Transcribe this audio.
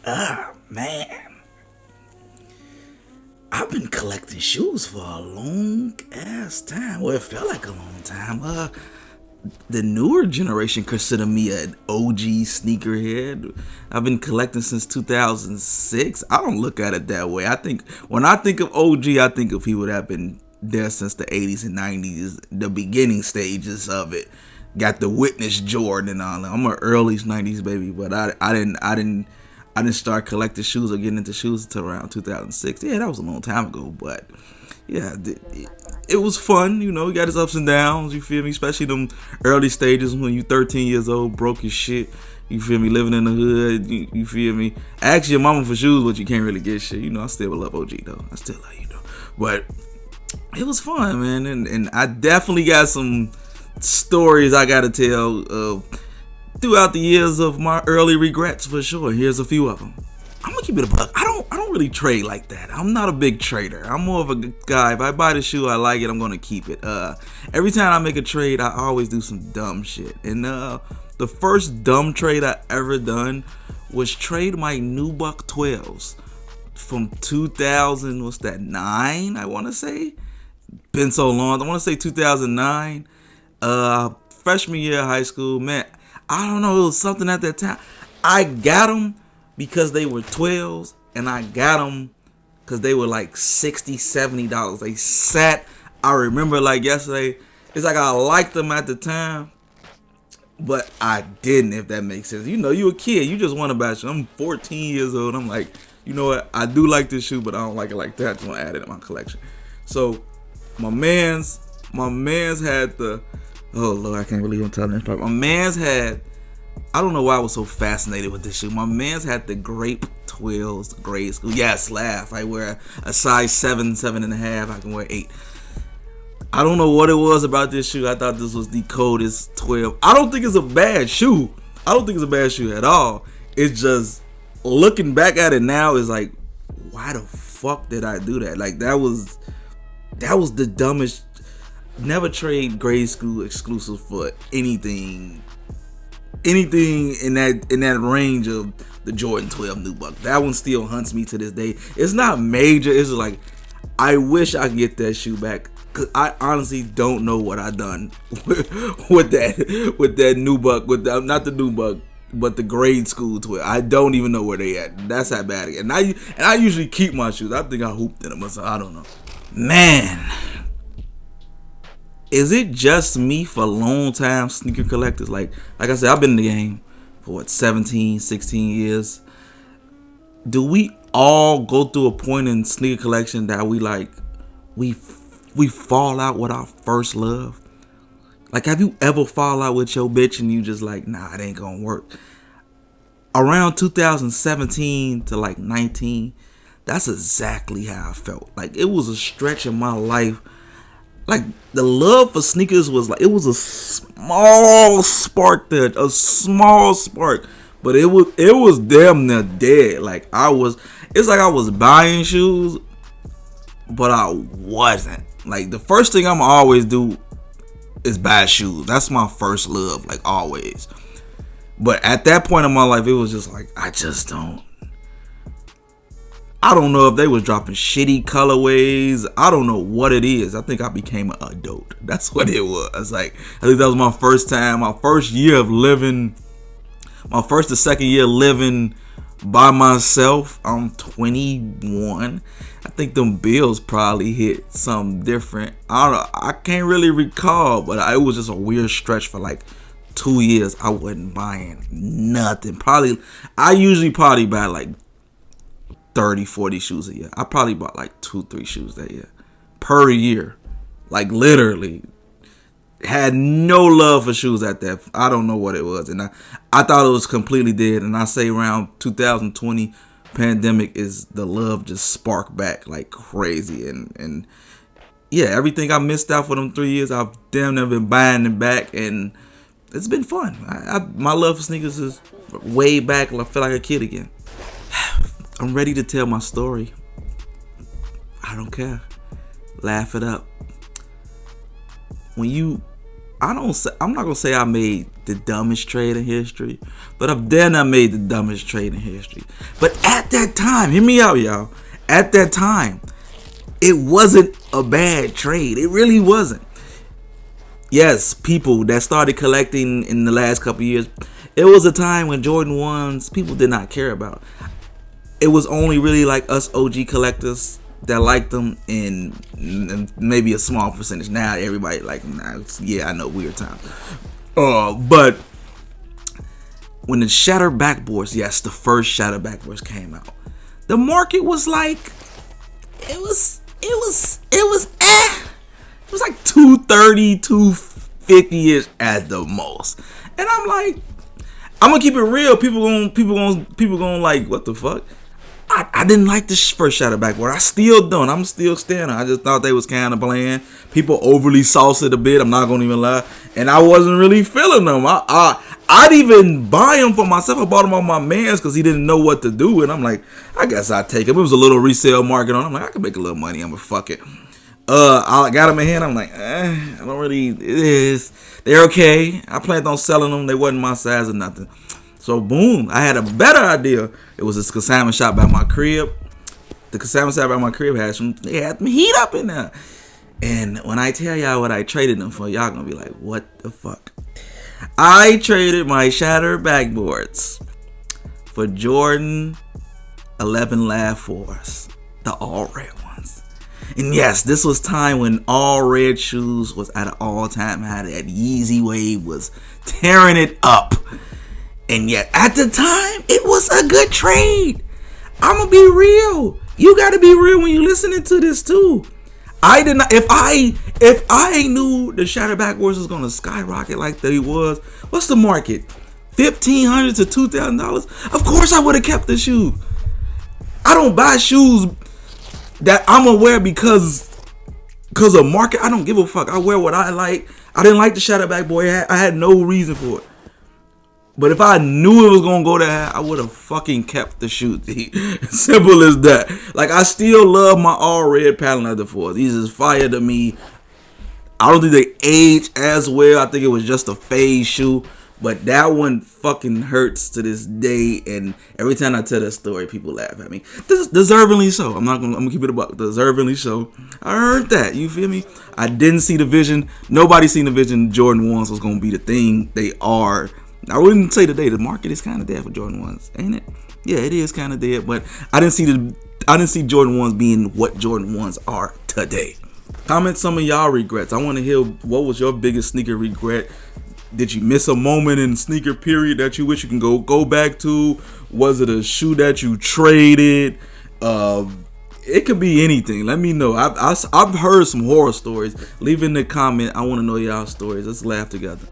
Man, I've been collecting shoes for a long ass time. Well, it felt like a long time. The newer generation consider me an OG sneakerhead. I've been collecting since 2006. I don't look at it that way. I think when I think of OG, I think of people that have been there since the 80s and 90s, the beginning stages of it. Got the witness Jordan and all that. I'm an early 90s baby, but I didn't start collecting shoes or getting into shoes until around 2006. Yeah, that was a long time ago, but yeah, it was fun. You know, you got its ups and downs. You feel me? Especially them early stages when you 13 years old, broke as shit. You feel me? Living in the hood. You feel me? Ask your mama for shoes, but you can't really get shit. You know, I still love OG though. I still love you though. But it was fun, man, and I definitely got some stories I gotta tell throughout the years of my early regrets for sure. Here's a few of them. I'm gonna keep it a buck. I don't really trade like that. I'm not a big trader. I'm more of a guy. If I buy the shoe, I like it, I'm gonna keep it. Every time I make a trade, I always do some dumb shit. And the first dumb trade I ever done was trade my Nubuck 12s from 2000. What's that? 9? I want to say. Been so long. I want to say 2009. Freshman year of high school, man. I don't know. It was something at that time. I got them because they were 12s, and I got them because they were like $60, $70. They sat. I remember like yesterday. It's like I liked them at the time, but I didn't. If that makes sense. You know, you a kid. You just want to buy a shoe. I'm 14 years old. I'm like, you know what? I do like this shoe, but I don't like it like that. I just want to add it in my collection. So my man's had the. Oh Lord, I can't believe I'm telling this part. My man's had. I don't know why I was so fascinated with this shoe. My man's had the grape 12s, grade school. Yes, laugh. I wear a size 7, 7.5. I can wear 8. I don't know what it was about this shoe. I thought this was the coldest 12. I don't think it's a bad shoe. I don't think it's a bad shoe at all. It's just looking back at it now is like, why the fuck did I do that? Like that was the dumbest. Never trade grade school exclusive for anything in that range of the Jordan 12 Nubuck. That one still hunts me to this day. It's not major. It's just like I wish I could get that shoe back, cause I honestly don't know what I done with that Nubuck, not the Nubuck, but the grade school 12. I don't even know where they at. That's that bad. And I usually keep my shoes. I think I hooped in them or something. I don't know. Man. Is it just me for long time sneaker collectors? Like I said, I've been in the game for 17, 16 years. Do we all go through a point in sneaker collection that we fall out with our first love? Like, have you ever fall out with your bitch and you just like, nah, it ain't gonna work? Around 2017 to like 19, that's exactly how I felt. Like, it was a stretch in my life. Like, the love for sneakers was like, it was a small spark there, a small spark, but it was damn near dead. Like, it's like I was buying shoes, but I wasn't. Like, the first thing I'm always do is buy shoes. That's my first love, like always. But at that point in my life, it was just like, I don't know if they was dropping shitty colorways. I don't know what it is. I think I became an adult. That's what it was. Like, I think that was my first time, my first year of living, my first or second year living by myself. I'm 21. I think them bills probably hit something different. I can't really recall, but it was just a weird stretch for like 2 years. I wasn't buying nothing. I usually buy like 30, 40 shoes a year. I probably bought like 2-3 shoes that year per year. Like, literally had no love for shoes at that. I don't know what it was, and I thought it was completely dead. And I say around 2020 pandemic is the love just sparked back like crazy. And yeah, everything I missed out for them 3 years, I've damn near been buying them back, and it's been fun. My love for sneakers is way back. I feel like a kid again. I'm ready to tell my story. I don't care. Laugh it up. I'm not gonna say I made the dumbest trade in history, but I've then I made the dumbest trade in history. But at that time, hear me out, y'all. At that time, it wasn't a bad trade. It really wasn't. Yes, people that started collecting in the last couple years, it was a time when Jordan 1s people did not care about. It was only really like us OG collectors that liked them, and maybe a small percentage. Now everybody like them. Now, yeah, I know, weird times. But when the Shattered Backboards, yes, the first Shattered Backboards came out, the market was like, it was like 230, 250ish at the most. And I'm like, I'm gonna keep it real. People gonna like, what the fuck? I didn't like this first Shattered Backboard. I still don't. I'm still standing. I just thought they was kind of bland. People overly sauced it a bit. I'm not gonna even lie. And I wasn't really feeling them. I'd even buy them for myself. I bought them on my man's because he didn't know what to do. And I'm like, I guess I'd take them. It was a little resale market on them. I'm like, I can make a little money. I'm gonna fuck it. I got them in hand. I'm like, I don't really. It is. They're okay. I planned on selling them. They wasn't my size or nothing. So boom, I had a better idea. It was this consignment shop by my crib. The consignment shop by my crib had some. They had them heat up in there. And when I tell y'all what I traded them for, y'all gonna be like, what the fuck? I traded my Shattered Backboards for Jordan 11 Lab 4s, the all red ones. And yes, this was time when all red shoes was at an all-time high. That Yeezy wave was tearing it up. And yet, at the time, it was a good trade. I'm gonna be real. You gotta be real when you listening to this too. I did not. If I knew the Shattered Backboards was gonna skyrocket like they was, what's the market? $1,500 to $2,000. Of course, I would have kept the shoe. I don't buy shoes that I'm gonna wear because of market. I don't give a fuck. I wear what I like. I didn't like the Shattered Backboard. I had no reason for it. But if I knew it was gonna go that high, I would have fucking kept the shoe. Simple as that. Like, I still love my all red pattern leather 4s. These is fire to me. I don't think they age as well. I think it was just a phase shoe. But that one fucking hurts to this day. And every time I tell that story, people laugh at me. This deservingly so. I'm gonna keep it about deservingly so. I heard that. You feel me? I didn't see the vision. Nobody seen the vision Jordan 1s was gonna be the thing they are. I wouldn't say today. The market is kind of dead for Jordan 1s, ain't it? Yeah, it is kind of dead. But I didn't see Jordan 1s being what Jordan 1s are today. Comment some of y'all regrets. I want to hear, what was your biggest sneaker regret? Did you miss a moment in sneaker period that you wish you can go back to? Was it a shoe that you traded? It could be anything. Let me know. I've heard some horror stories. Leave in the comment. I want to know y'all stories. Let's laugh together.